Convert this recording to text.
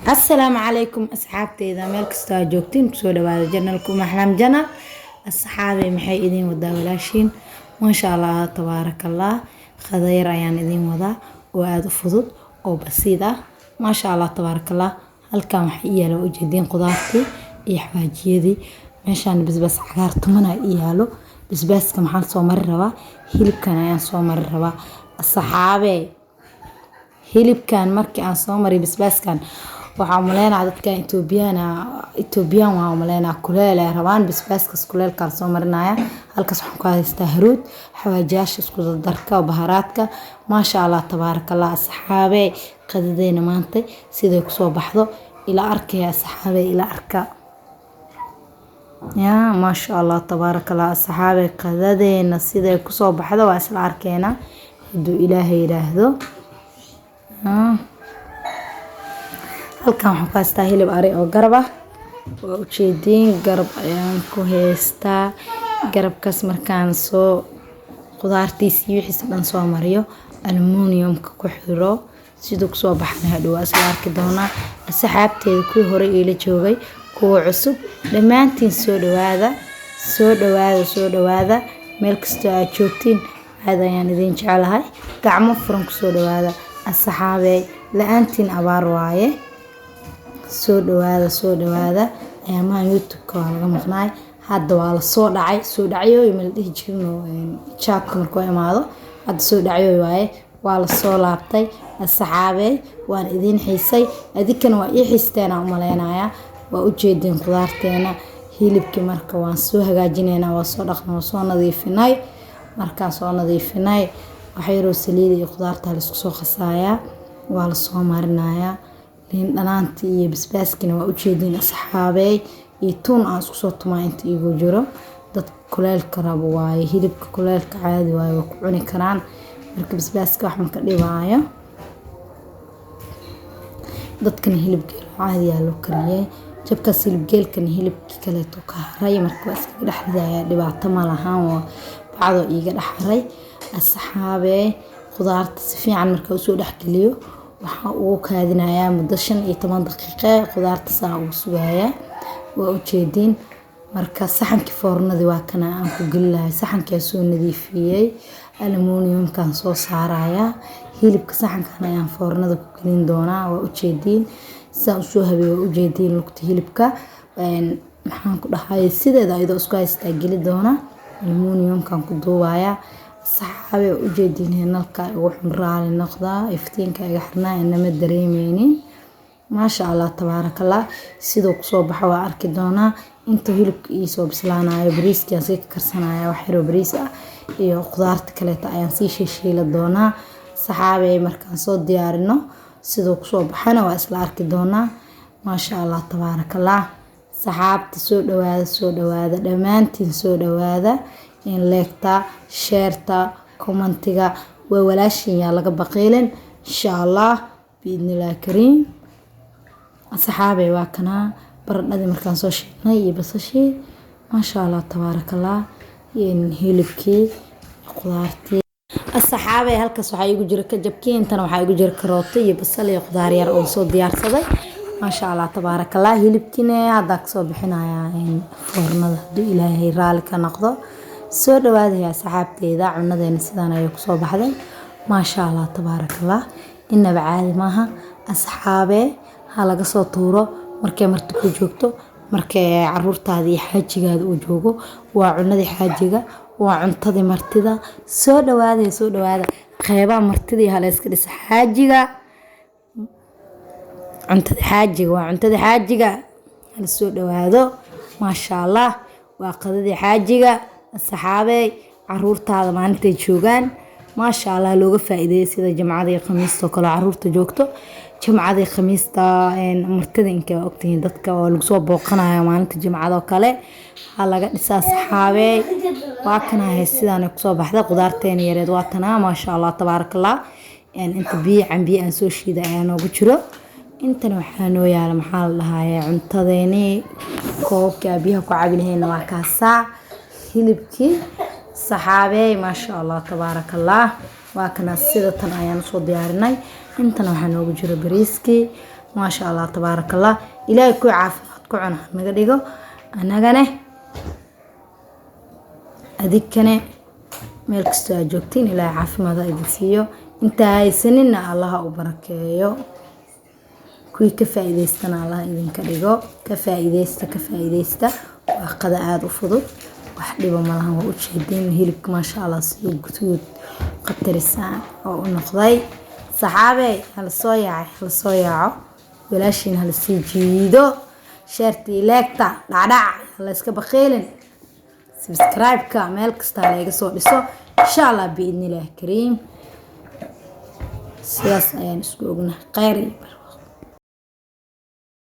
السلام عليكم أصحابتي إذا مالك استاجوكتين كسودة بعد جنالكم أحلام جنة أصحابي محي إذين ودا ولاشين ما شاء الله تبارك الله خضير أيان إذين ودا وآد فضود أو بسيطة ما شاء الله تبارك الله هل كان محيي لو أجدين قضافتي إحواجيدي ماشان بس عقار تمنى إيالو بس كم حال صومر روا هيلب كان أيان صومر روا الصحابي hilibkan markii aan soo maray basbaaskan waxaa umaleynaa dadkan Ethiopian waa umaleynaa kuleel ay rabaan basbaaska kuleelka soo marinaya halkaas waxaan ku haystaa haruud xawaajiyaasha isku darka baharaadka ma sha Allah tabarakallah asxaabe qadadeyna maanta siday ku soo baxdo ila arkaya asxaabe ila arka ya ma sha Allah tabarakallah asxaabe qadadeyna siday ku soo baxdo waa isla arkeena haduu Ilaahay yiraahdo halkan waxaan ku haystaa hilib ari oo garab ah waa u jeedin garab ayaan ku haystaa garabkaas markaan soo qudaartiisii wixii dhan soo mariyo aluminiyumka ku xiro sidoo ku soo baxna hadhow asla arki doona asxaabteeda ku hore ila joogay kuwa cusub dhamaantiin soo dhawaada meel kasta aad joogtiin aad ayaan idin jecelahay gacmo furan ku soo dhawaada asxaabe laantiin abaar waaye soo dhawaada ayamaha youtube-ka waa laga maqnaay hadda waa la soo dhacay soo dhacyo ma la dhihi jirno chat-ka markuu imaado hadda soo dhacyo waaye waa la soo laabtay asxaabe waan idin xiisay adinkana waa ii xiisteen aan umaleynaya waa u jeedin qudaarteena hilibkii marka waan soo hagaajinaynaa waa soo dhaqnaa waa soo nadiifinay markaan soo nadiifinay waxyaro saliid iyo qudaarta la isku soo qasaaya waa la soo marinayaa liin dhanaantii iyo basbaaskina waa u jeedin asxaabe iyo tuun aan isku soo tumaa inta igu jiro dad kuleelka rabo waaye hilibka kuleelka caadi waaye waa ku cuni karaan marka basbaaska wax ma ka dhibaayo dadkan hilibka caadi yaa loo kariyay jabkaas hilibgeelkan hilibkii kaleeto ka haray marka waa iska dhaxdaya dhibaato ma lahaan waa bacdo iiga dhaxaray asxaabe qudaarta si fiican marka uu soo dhaxgeliyo waxa uu kaadinayaa muddo 15 daqiiqo qudaarta saa uu sugaya waa u jeedin marka saxankii foornadii waa kana aan ku gelilahay saxanka soo nadiifiyay aluminiyumkan soo saaraya hilibka saxankan ayaan foornada ku gelin doonaa waa u jeedin saa u soo habeeyo u jeedin lugta hilibka maxaan ku dhahay sideeda ayadoo isku haystaa geli doona aluminiyumkan ku duubaya saxaabe u jeedin nalka ugu xumraali noqda iftiinka iga xirnaa inama dareemeynin ma sha Allah tabarakallah sidoo ku soo baxo waa arki doona inta hilibka ii soo bislaanayo bariiska aan sii karsanaya wax yar oo bariis ah iyo qudaarta kale ayaan sii shiishiila doona saxaabe markaan soo diyaarino sidoo ku soo baxana waa isla arki doona ma sha Allah tabarakallah saxaabta soo dhawaada dhamaantiin soo dhawaada in leegta sheerta commentiga waa walaashin yaa laga baqiilan insha Allah biidnillah kariim asxaabe waa kana baradhadii markaan soo shiilnay iyo basashii ma sha Allah tabarakallah in hilibkii qudaartii asxaabe halkaas waxa igu jira ka jabkii intana waxa igu jira karooto iyo basal iyo qudaar yar oo soo diyaarsaday ما شاء الله تبارك الله hilibkina hadda soo bixinaya foornada haduu Ilaahay raali ka noqdo soo dhawaada asxaabteeda cunadeena sidaan ay ku soo baxday ma sha Allah تبارك الله inaba caadi maaha asxaabe ha laga soo tuuro markay marti ku joogto markay caruurtaadii xaajigaada u joogo waa cunadii xaajiga waa cuntadii martida soo dhawaada qeybaha martida hala iska dhis xaajiga cuntada xaajiga hal soo dhawaado ma sha Allah waa qadadii xaajiga asxaabe caruurtaada maantay joogan ma sha Allah looga faa'iideeyay sida jamcada iyo khamiista kala caruurta joogto jamcada iyo khamiista martida inka ogtiin dadka oo lagu soo booqanayo maalinta jamcada kale ha laga dhisaa asxaabe waa kana sidaan ku soo baxda qudaarteena yareed waa tana ma sha Allah tabarakallah inta biyo aan soo shiiday ayaan ugu jiro intana waxaa noo yaala maxaa la dhahayaa cuntadeeni koobka biyaha ku cabi lahayn waa kaasa hilibkii saxaabe ma sha Allah tabarakallah waa kana sida tan ayaan soo diyaarinay intana waxaa noogu jiro bariiskii ما شاء الله تبارك الله إلهي كوي عافمad ku cuna naga dhigo anagana adikane meel kasta aad joogtiin ilaahay caafimaad idin siiyo inta haysanina Allah u barakeeyo kuwi ka faa'iideystana Allah idinka dhigo ka faa'iideysta waa qada aad u fudud wax dhibo malahan waa u jeedin hilibka ma sha Allah sidoo guud qatarisan oo u noqday saxaabe hal soo yaaco walaashin hal sii jiido شارتي لاكتا دعدع الله iska baqeelin subscribe ka meel kasta laga soo dhiso insha Allah biidni Allah kariim sidaas ayaan isku ognahay khayr